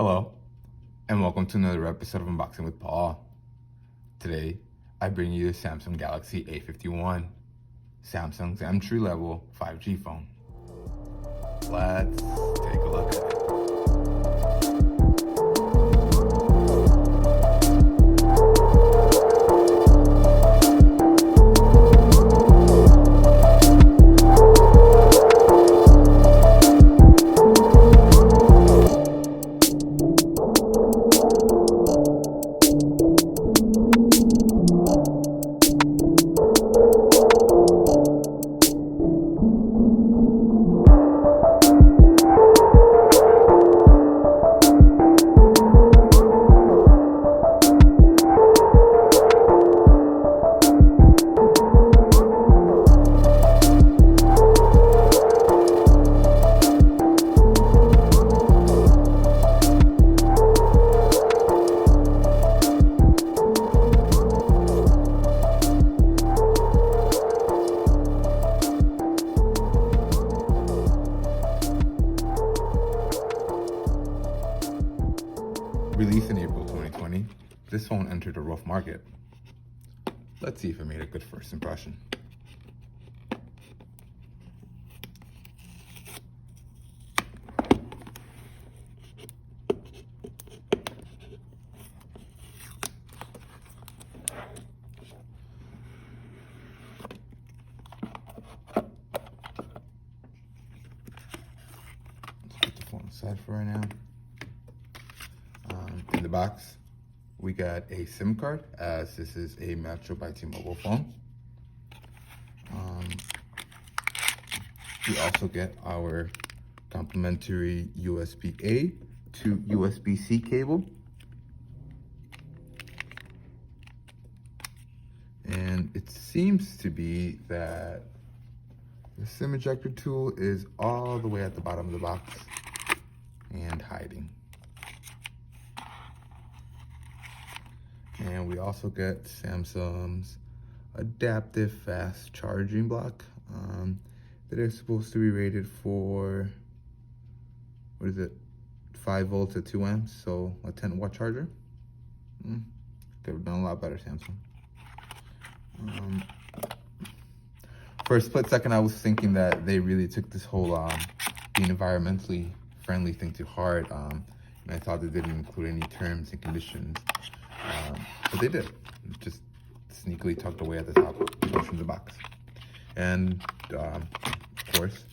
Hello, and welcome to another episode of Unboxing with Paul. Today, I bring you the Samsung Galaxy A51, Samsung's entry-level 5G phone. Let's take a look at it. Released in April 2020, this phone entered a rough market. Let's see if it made a good first impression. Let's put the phone aside for right now. In the box, we got a SIM card, as this is a Metro by T-Mobile phone. We also get our complimentary USB-A to USB-C cable. And it seems to be that the SIM ejector tool is all the way at the bottom of the box and hiding. And we also get Samsung's adaptive fast charging block that is supposed to be rated for, 5 volts at 2 amps, so a 10-watt charger. Could have done a lot better, Samsung. For a split second, I was thinking that they really took this whole being environmentally friendly thing to heart, and I thought they didn't include any terms and conditions. But they did, just sneakily tucked away at the top portion of the box. And of course,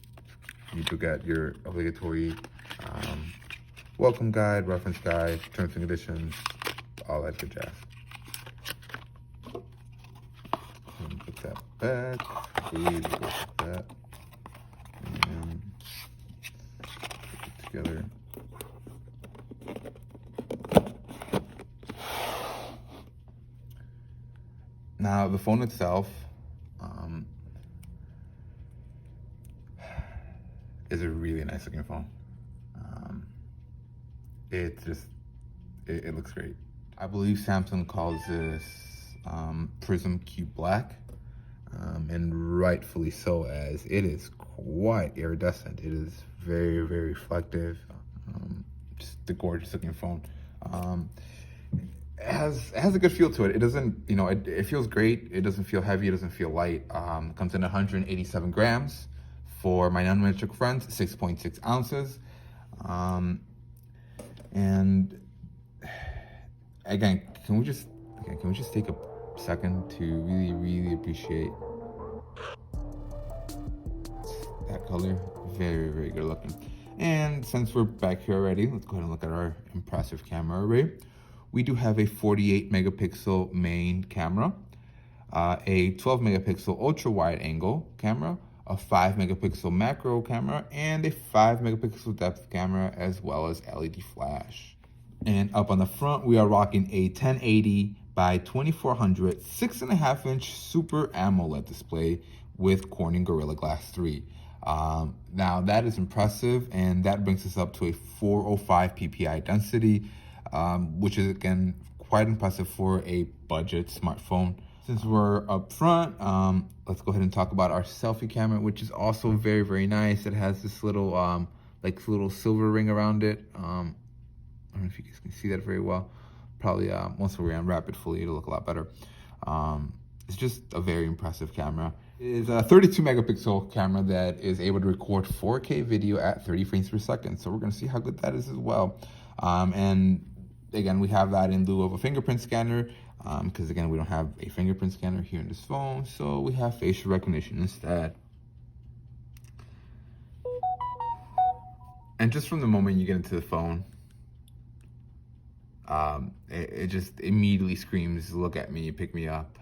you do get your obligatory welcome guide, reference guide, terms and conditions, all that good jazz. And put that back, really put that, and put it together. Now, the phone itself is a really nice looking phone. It looks great. I believe Samsung calls this Prism Cube Black, and rightfully so, as it is quite iridescent. It is very, very reflective. Just a gorgeous looking phone. It has a good feel to it. It doesn't, it feels great. It doesn't feel heavy. It doesn't feel light. Comes in 187 grams. For my non-metric friends, 6.6 ounces. And again, can we just take a second to really, really appreciate that color? Very, very good looking. And since we're back here already, let's go ahead and look at our impressive camera array. We do have a 48 megapixel main camera, a 12 megapixel ultra wide angle camera, a 5 megapixel macro camera, and a 5 megapixel depth camera, as well as LED flash. And up on the front, we are rocking a 1080 by 2400 6.5 inch Super AMOLED display with Corning Gorilla Glass 3. Now that is impressive, and that brings us up to a 405 ppi density, which is again quite impressive for a budget smartphone. Since we're up front, let's go ahead and talk about our selfie camera, which is also very, very nice. It has this little little silver ring around it. don't know if you guys can see that very well. Probably once we unwrap it fully, it'll look a lot better. It's just a very impressive camera. It's a 32 megapixel camera that is able to record 4K video at 30 frames per second. So we're gonna see how good that is as well. And again, we have that in lieu of a fingerprint scanner, because again, we don't have a fingerprint scanner here in this phone. So we have facial recognition instead. And just from the moment you get into the phone, it just immediately screams, "Look at me, pick me up."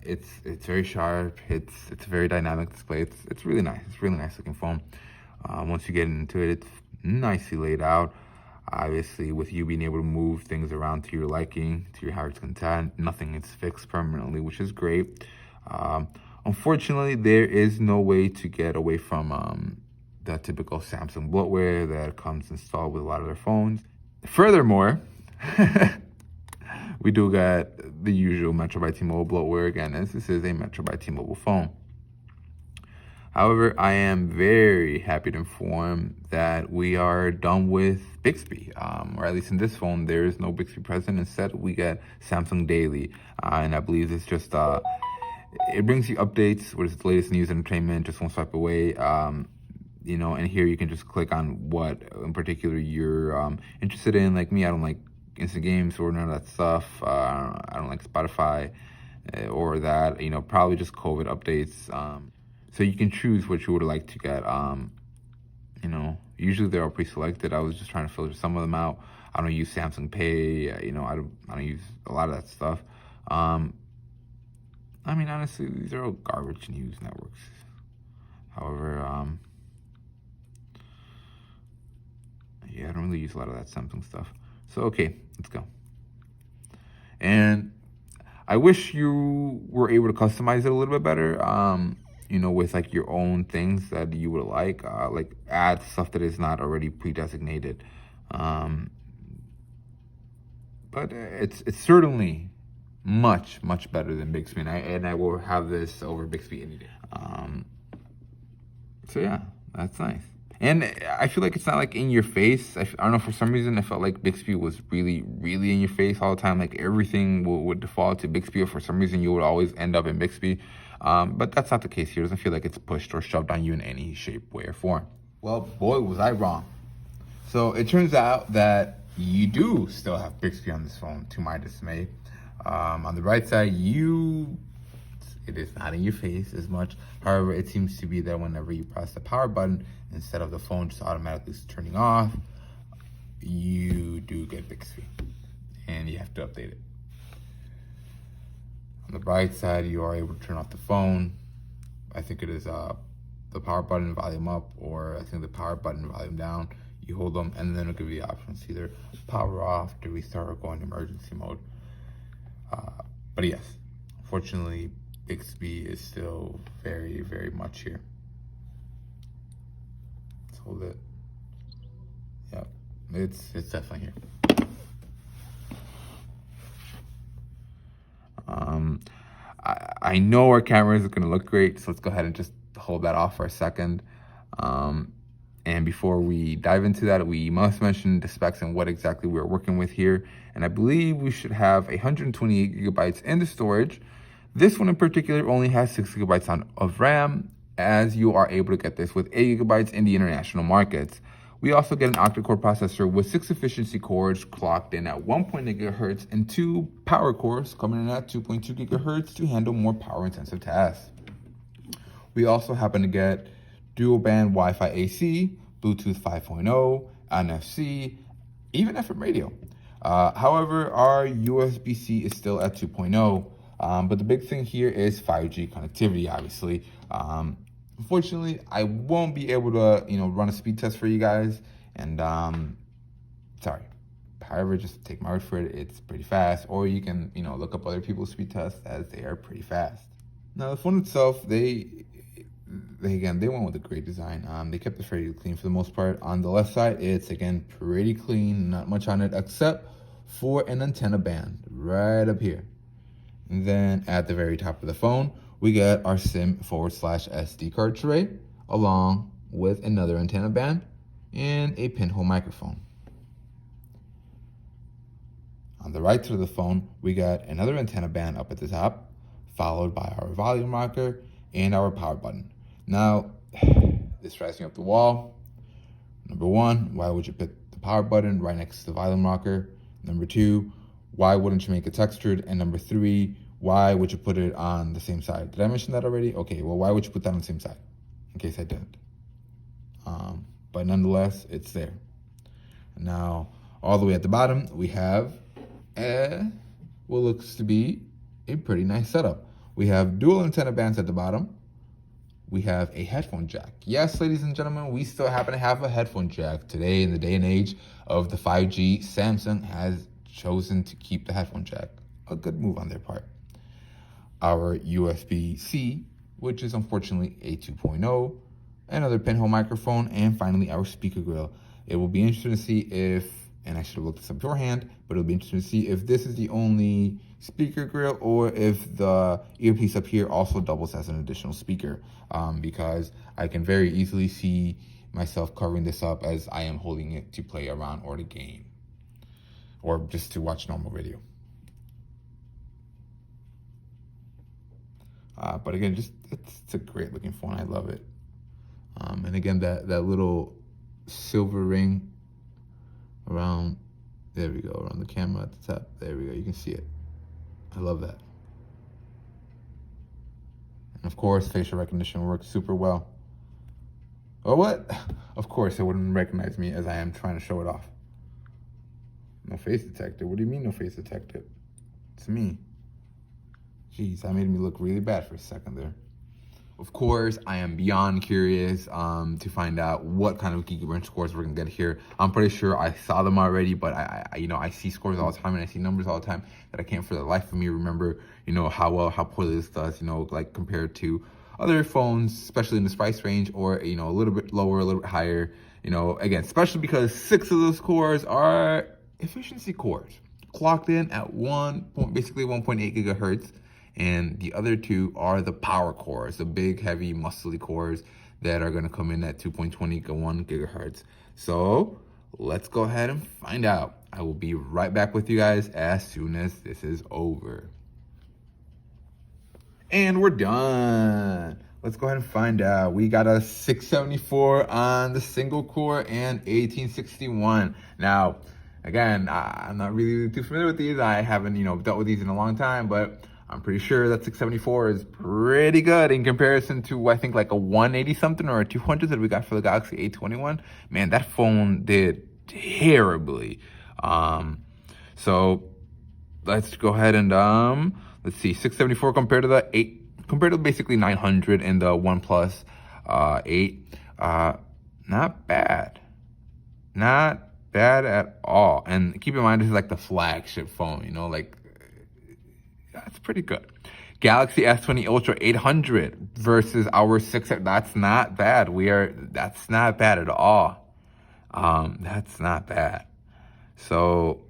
It's very sharp. It's a very dynamic display. It's really nice. It's a really nice looking phone. Once you get into it, it's nicely laid out. Obviously, with you being able to move things around to your liking, to your heart's content, nothing is fixed permanently, which is great. Unfortunately, there is no way to get away from the typical Samsung bloatware that comes installed with a lot of their phones. Furthermore, we do get the usual Metro by T-Mobile bloatware again, as this is a Metro by T-Mobile phone. However, I am very happy to inform that we are done with Bixby, or at least in this phone, there is no Bixby present. Instead, we get Samsung Daily, and I believe it's just, it brings you updates, what is the latest news and entertainment, just one swipe away. You know, and here you can just click on what in particular you're interested in. Like me, I don't like instant games or none of that stuff. I don't like Spotify or that, you know, probably just COVID updates. So you can choose what you would like to get. You know, usually they're all pre-selected. I was just trying to filter some of them out. I don't use Samsung Pay. You know, I don't use a lot of that stuff. I mean, honestly, these are all garbage news networks. However, yeah, I don't really use a lot of that Samsung stuff. So, okay, let's go. And I wish you were able to customize it a little bit better, you know, with like your own things that you would like add stuff that is not already pre-designated. But it's certainly much better than Bixby, and I will have this over Bixby any day. So yeah, that's nice. And I feel like it's not like in your face. I don't know, for some reason I felt like Bixby was really in your face all the time. Like everything would default to Bixby, or for some reason you would always end up in Bixby. But that's not the case here. It doesn't feel like it's pushed or shoved on you in any shape, way, or form. Well, boy, was I wrong. So it turns out that you do still have Bixby on this phone, to my dismay. On the right side, it is not in your face as much. However, it seems to be that whenever you press the power button, instead of the phone just automatically turning off, you do get Bixby, and you have to update it. On the right side, you are able to turn off the phone. I think it is the power button, volume up, or I think the power button, volume down. You hold them, and then it'll give you the options, either power off, to restart, or go into emergency mode. But yes, unfortunately, Bixby is still very much here. Let's hold it. Yep, it's definitely here. I know our camera is gonna look great, so let's go ahead and just hold that off for a second. And before we dive into that, we must mention the specs and what exactly we're working with here. And I believe we should have 128 gigabytes in the storage. This one in particular only has 6 gigabytes of RAM, as you are able to get this with 8 gigabytes in the international markets. We also get an octa-core processor with 6 efficiency cores clocked in at 1.8 gigahertz and 2 power cores coming in at 2.2 gigahertz to handle more power-intensive tasks. We also happen to get dual-band Wi-Fi AC, Bluetooth 5.0, NFC, even FM radio. However, our USB-C is still at 2.0. But the big thing here is 5G connectivity, obviously. Unfortunately, I won't be able to, run a speed test for you guys. And sorry. However, just take my word for it. It's pretty fast. Or you can, look up other people's speed tests, as they are pretty fast. Now, the phone itself, they went with a great design. They kept it fairly clean for the most part. On the left side, it's again pretty clean. Not much on it except for an antenna band right up here. And then at the very top of the phone, we get our SIM/SD card tray, along with another antenna band and a pinhole microphone. On the right side of the phone, we got another antenna band up at the top, followed by our volume rocker and our power button. Now, this drives me up the wall. Number one, why would you put the power button right next to the volume rocker? Number two, why wouldn't you make it textured? And number three, why would you put it on the same side? Did I mention that already? Okay, well, why would you put that on the same side? In case I didn't. But nonetheless, it's there. Now, all the way at the bottom, we have what looks to be a pretty nice setup. We have dual antenna bands at the bottom. We have a headphone jack. Yes, ladies and gentlemen, we still happen to have a headphone jack. Today, in the day and age of the 5G, Samsung has chosen to keep the headphone jack. A good move on their part. Our USB-C, which is unfortunately a 2.0, another pinhole microphone, and finally our speaker grill. It will be interesting to see if, and I should have looked this up beforehand, but it'll be interesting to see if this is the only speaker grill or if the earpiece up here also doubles as an additional speaker, because I can very easily see myself covering this up as I am holding it to play around or to game or just to watch normal video. But again, it's a great looking phone. I love it. And again, that little silver ring around, there we go, around the camera at the top. There we go, you can see it. I love that. And of course, facial recognition works super well. Oh, what? Of course, it wouldn't recognize me as I am trying to show it off. No face detector. What do you mean no face detector? It's me. Jeez, that made me look really bad for a second there. Of course, I am beyond curious to find out what kind of Geekbench scores we're gonna get here. I'm pretty sure I saw them already, but I see scores all the time and I see numbers all the time that I can't for the life of me remember, how poorly this does, like compared to other phones, especially in this price range, or a little bit lower, a little bit higher. Again, especially because 6 of those cores are efficiency cores, clocked in at basically 1.8 gigahertz. And the other 2 are the power cores, the big, heavy, muscly cores that are going to come in at 2.21 gigahertz. So let's go ahead and find out. I will be right back with you guys as soon as this is over. And we're done. Let's go ahead and find out. We got a 674 on the single core and 1861. Now, again, I'm not really too familiar with these. I haven't, dealt with these in a long time, but I'm pretty sure that 674 is pretty good in comparison to, I think, like a 180 something or a 200 that we got for the Galaxy A51. Man, that phone did terribly. So let's go ahead and let's see, 674 compared to basically 900 in the OnePlus 8. Not bad. Not bad at all. And keep in mind, this is like the flagship phone, that's pretty good. Galaxy S20 Ultra 800 versus our 6. That's not bad. That's not bad at all. That's not bad. So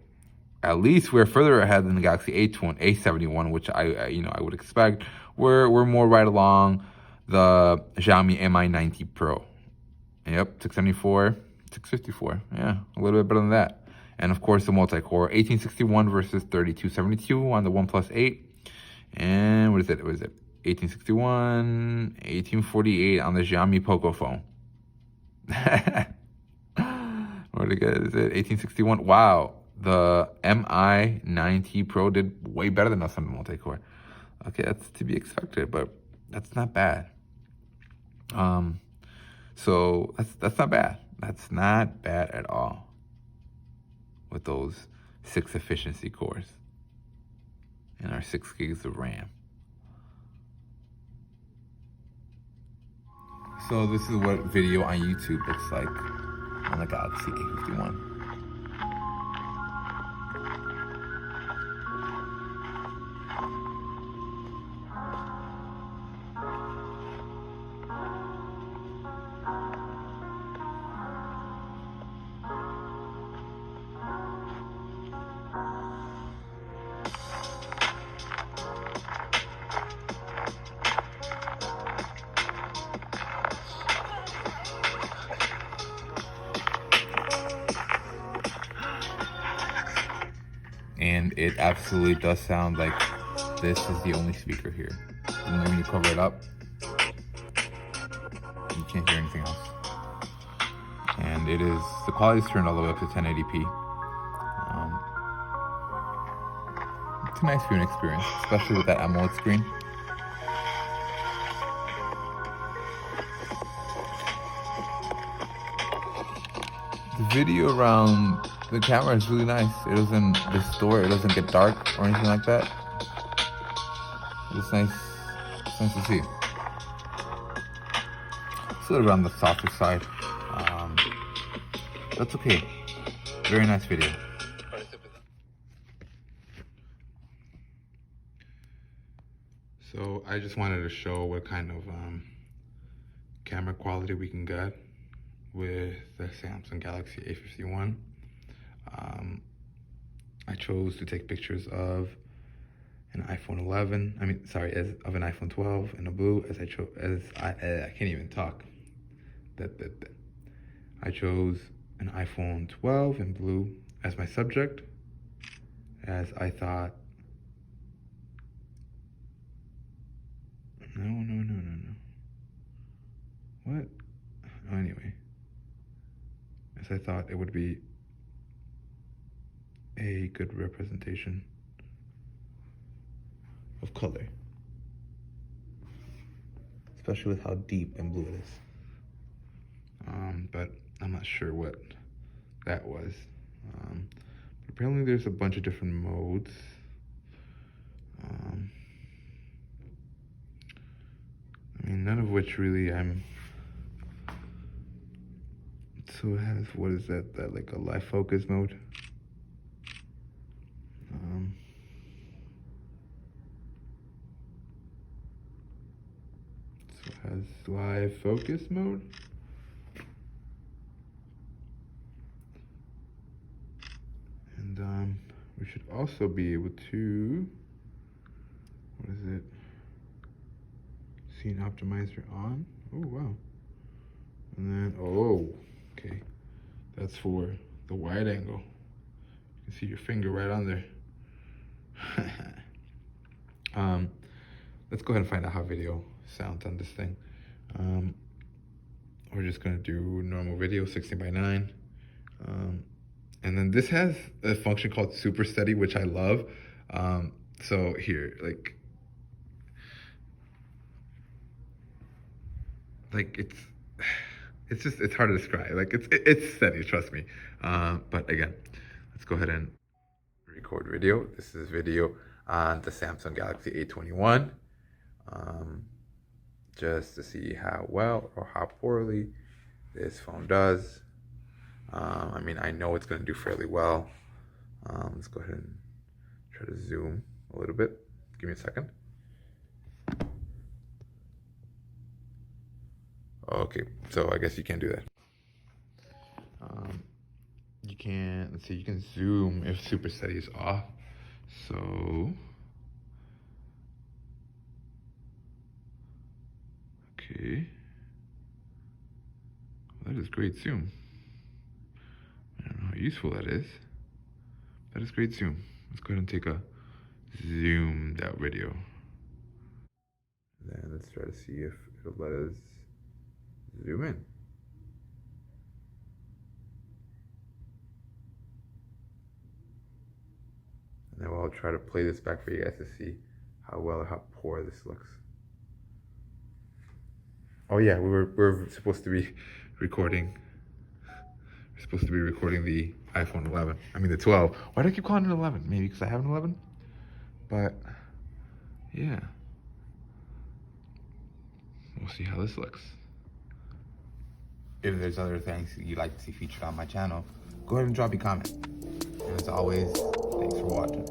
at least we're further ahead than the Galaxy A71, which I would expect. We're more right along the Xiaomi Mi 90 Pro. Yep, 674, 654. Yeah, a little bit better than that. And of course, the multi-core 1861 versus 3272 on the OnePlus 8. And what is it? 1861, 1848 on the Xiaomi Poco phone. What is it? 1861. Wow, the Mi 90 Pro did way better than us on the multi-core. Okay, that's to be expected, but that's not bad. So that's not bad. That's not bad at all. With those 6 efficiency cores and our 6 gigs of RAM. So this is what video on YouTube looks like on the Galaxy A51. and it absolutely does sound like this is the only speaker here. And then when you cover it up, you can't hear anything else. And it is, the quality is turned all the way up to 1080p. It's a nice viewing experience, especially with that AMOLED screen. The video around the camera is really nice. It doesn't distort, it doesn't get dark or anything like that. It's nice to see. It's a little bit on the softer side. That's okay. Very nice video. So I just wanted to show what kind of camera quality we can get with the Samsung Galaxy A51. I chose to take pictures of an iPhone 11. Of an iPhone 12 in a blue. I can't even talk. I chose an iPhone 12 in blue as my subject, as I thought. No. What? Oh, anyway, as I thought it would be a good representation of color, especially with how deep and blue it is. But I'm not sure what that was. But apparently there's a bunch of different modes. None of which really so it has, what is that like a live focus mode? So it has live focus mode. And we should also be able to, what is it? Scene optimizer on. Oh, wow. And then, okay. That's for the wide angle. You can see your finger right on there. Let's go ahead and find out how video sounds on this thing. We're just gonna do normal video, 16:9. And then this has a function called super steady, which I love. So here, it's hard to describe. It's steady, trust me. But again, let's go ahead and record video. This is video on the Samsung Galaxy A21. Just to see how well or how poorly this phone does. I know it's going to do fairly well. Let's go ahead and try to zoom a little bit. Give me a second. Okay, so I guess you can't do that. You can, let's see, you can zoom if super steady is off. So, okay. Well, that is great zoom. I don't know how useful that is. That is great zoom. Let's go ahead and take a zoomed out video. Then let's try to see if it'll let us zoom in. And then I'll try to play this back for you guys to see how well or how poor this looks. Oh yeah, we're supposed to be recording. We're supposed to be recording the iPhone 11. The 12. Why do I keep calling it 11? Maybe because I have an 11. But yeah, we'll see how this looks. If there's other things you'd like to see featured on my channel, go ahead and drop me a comment. And as always, thanks for watching.